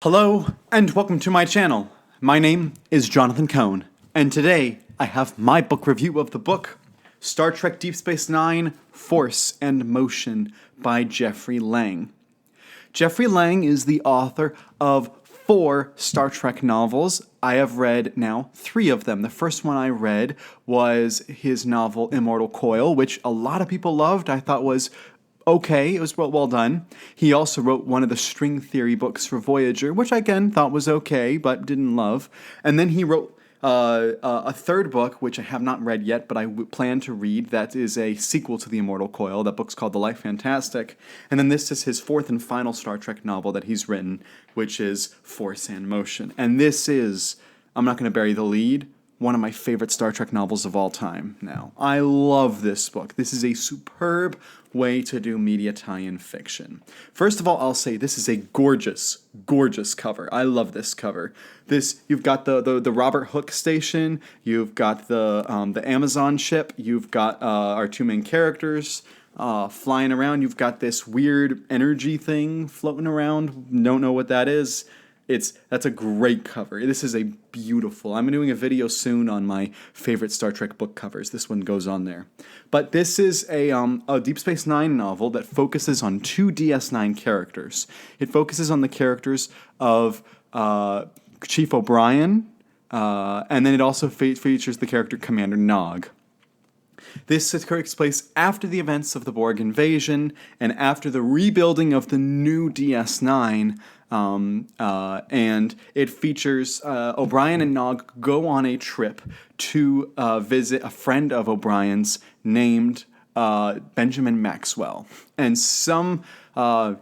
Hello, and welcome to my channel. My name is Jonathan Cohn, and today I have my book review of the book Star Trek Deep Space Nine Force and Motion by Jeffrey Lang. Jeffrey Lang is the author of 4 Star Trek novels. I have read now 3 of them. The first one I read was his novel Immortal Coil, which a lot of people loved. I thought was okay, it was well done. He also wrote one of the string theory books for Voyager, which I again thought was okay, but didn't love. And then he wrote a third book, which I have not read yet, but I plan to read. That is a sequel to The Immortal Coil. That book's called The Life Fantastic. And then this is his 4th and final Star Trek novel that he's written, which is Force and Motion. And this is, I'm not going to bury the lead, one of my favorite Star Trek novels of all time now. I love this book. This is a superb way to do media tie-in fiction. First of all, I'll say this is a gorgeous, gorgeous cover. I love this cover. You've got the Robert Hooke station, you've got the Amazon ship, you've got our 2 main characters flying around, you've got this weird energy thing floating around, don't know what that is. That's a great cover. This is a beautiful. I'm doing a video soon on my favorite Star Trek book covers. This one goes on there. But this is a Deep Space Nine novel that focuses on 2 DS9 characters. It focuses on the characters of Chief O'Brien, and then it also features the character Commander Nog. This takes place after the events of the Borg invasion and after the rebuilding of the new DS9. And it features O'Brien and Nog go on a trip to visit a friend of O'Brien's named Benjamin Maxwell. And some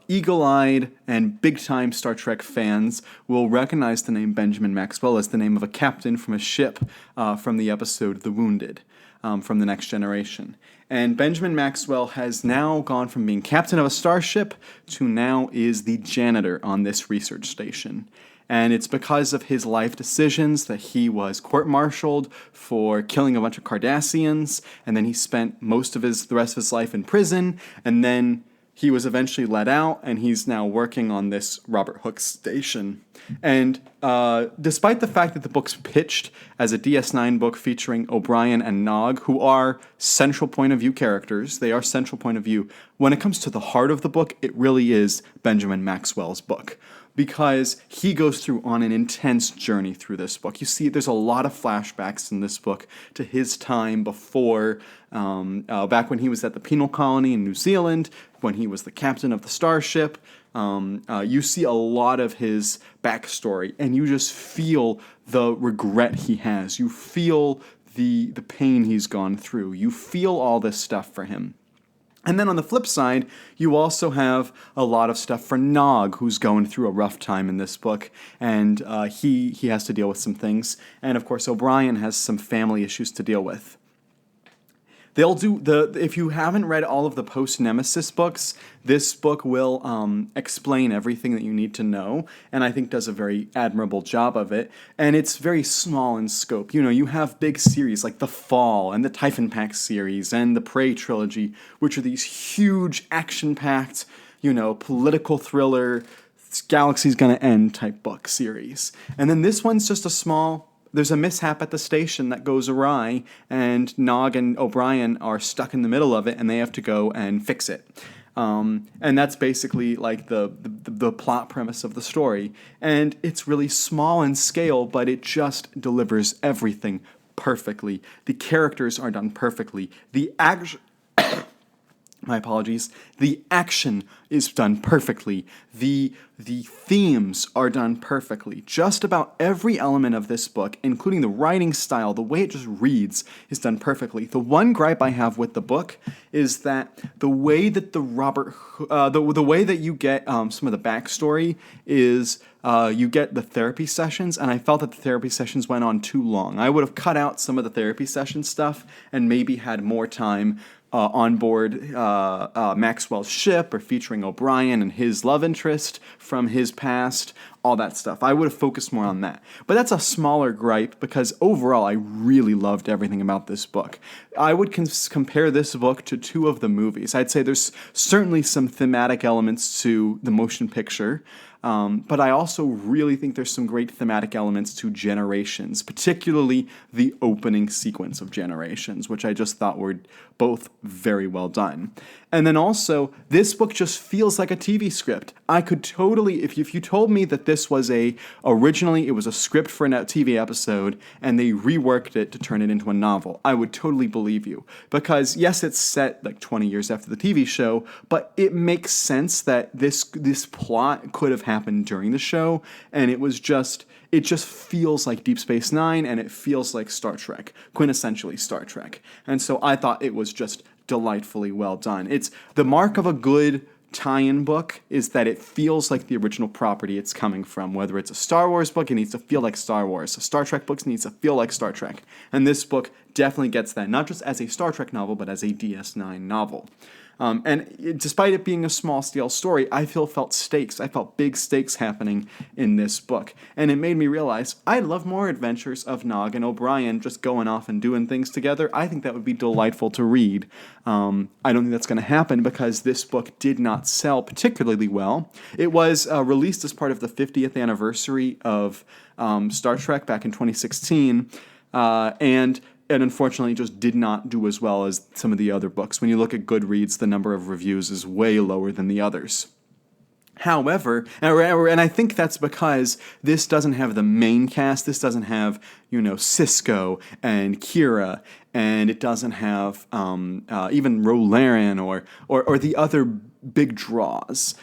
eagle-eyed and big-time Star Trek fans will recognize the name Benjamin Maxwell as the name of a captain from a ship from the episode The Wounded. From The Next Generation. And Benjamin Maxwell has now gone from being captain of a starship to now is the janitor on this research station. And it's because of his life decisions that he was court-martialed for killing a bunch of Cardassians, and then he spent the rest of his life in prison, and then he was eventually let out, and he's now working on this Robert Hooke station. And despite the fact that the book's pitched as a DS9 book featuring O'Brien and Nog, who are central point of view characters, they are central point of view, when it comes to the heart of the book, it really is Benjamin Maxwell's book. Because he goes through on an intense journey through this book. You see, there's a lot of flashbacks in this book to his time before, back when he was at the penal colony in New Zealand, when he was the captain of the starship. You see a lot of his backstory, and you just feel the regret he has. You feel the pain he's gone through. You feel all this stuff for him. And then on the flip side, you also have a lot of stuff for Nog, who's going through a rough time in this book, and he has to deal with some things. And of course, O'Brien has some family issues to deal with. If you haven't read all of the post-Nemesis books, this book will explain everything that you need to know, and I think does a very admirable job of it. And it's very small in scope. You know, you have big series like The Fall and the Typhon Pact series and the Prey trilogy, which are these huge action-packed, political thriller, galaxy's gonna end type book series. And then this one's just there's a mishap at the station that goes awry, and Nog and O'Brien are stuck in the middle of it, and they have to go and fix it. And that's basically like the plot premise of the story. And it's really small in scale, but it just delivers everything perfectly. The characters are done perfectly. My apologies. The action is done perfectly. The themes are done perfectly. Just about every element of this book, including the writing style, the way it just reads, is done perfectly. The one gripe I have with the book is that the way that the way that you get some of the backstory is you get the therapy sessions, and I felt that the therapy sessions went on too long. I would have cut out some of the therapy session stuff and maybe had more time on board Maxwell's ship, or featuring O'Brien and his love interest from his past, all that stuff. I would have focused more on that. But that's a smaller gripe, because overall I really loved everything about this book. I would compare this book to 2 of the movies. I'd say there's certainly some thematic elements to the motion picture, But I also really think there's some great thematic elements to Generations, particularly the opening sequence of Generations, which I just thought were both very well done. And then also, this book just feels like a TV script. I could totally, if you told me that this was originally it was a script for a TV episode and they reworked it to turn it into a novel, I would totally believe you. Because yes, it's set like 20 years after the TV show, but it makes sense that this plot could have happened during the show, and it just feels like Deep Space Nine, and it feels like Star Trek, quintessentially Star Trek. And so I thought it was just delightfully well done. It's the mark of a good tie-in book is that it feels like the original property it's coming from. Whether it's a Star Wars book, it needs to feel like Star Wars. A Star Trek book needs to feel like Star Trek. And this book definitely gets that, not just as a Star Trek novel, but as a DS9 novel. Despite it being a small-scale story, I felt stakes. I felt big stakes happening in this book. And it made me realize I'd love more adventures of Nog and O'Brien just going off and doing things together. I think that would be delightful to read. I don't think that's going to happen because this book did not sell particularly well. It was released as part of the 50th anniversary of Star Trek back in 2016, and unfortunately just did not do as well as some of the other books. When you look at Goodreads, the number of reviews is way lower than the others. However, and I think that's because this doesn't have the main cast. This doesn't have, Sisko and Kira, and it doesn't have even Ro Laren or the other big draws.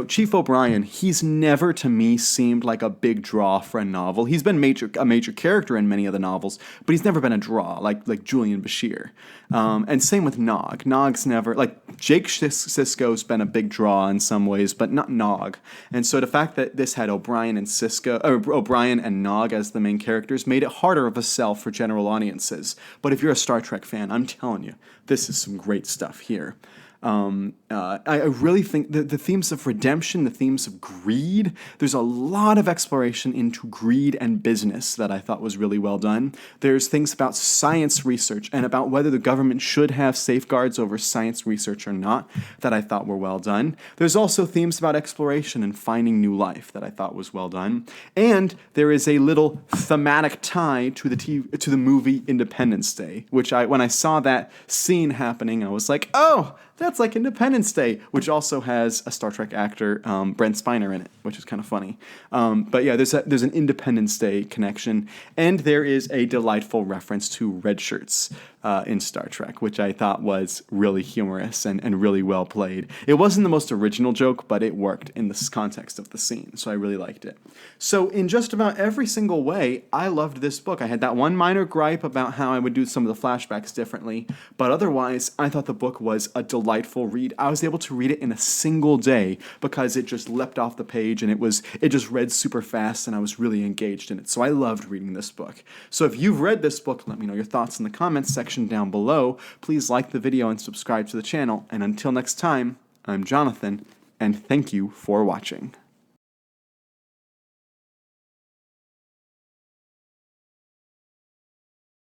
Chief O'Brien, he's never to me seemed like a big draw for a novel. He's been a major character in many of the novels, but he's never been a draw like Julian Bashir. And same with Nog. Nog's never, like Jake Sisko's been a big draw in some ways, but not Nog. And so the fact that this had O'Brien and Nog as the main characters made it harder of a sell for general audiences. But if you're a Star Trek fan, I'm telling you, this is some great stuff here. I really think the themes of redemption, the themes of greed, there's a lot of exploration into greed and business that I thought was really well done. There's things about science research and about whether the government should have safeguards over science research or not that I thought were well done. There's also themes about exploration and finding new life that I thought was well done. And there is a little thematic tie to the movie Independence Day, which when I saw that scene happening, I was like, oh, that's like Independence Day, which also has a Star Trek actor, Brent Spiner, in it, which is kind of funny. But yeah, there's an Independence Day connection, and there is a delightful reference to red shirts in Star Trek, which I thought was really humorous and really well played. It wasn't the most original joke, but it worked in the context of the scene, so I really liked it. So in just about every single way, I loved this book. I had that one minor gripe about how I would do some of the flashbacks differently, but otherwise, I thought the book was a delightful read. I was able to read it in a single day because it just leapt off the page and it just read super fast and I was really engaged in it. So I loved reading this book. So if you've read this book, let me know your thoughts in the comments section down below. Please like the video and subscribe to the channel. And until next time, I'm Jonathan, and thank you for watching.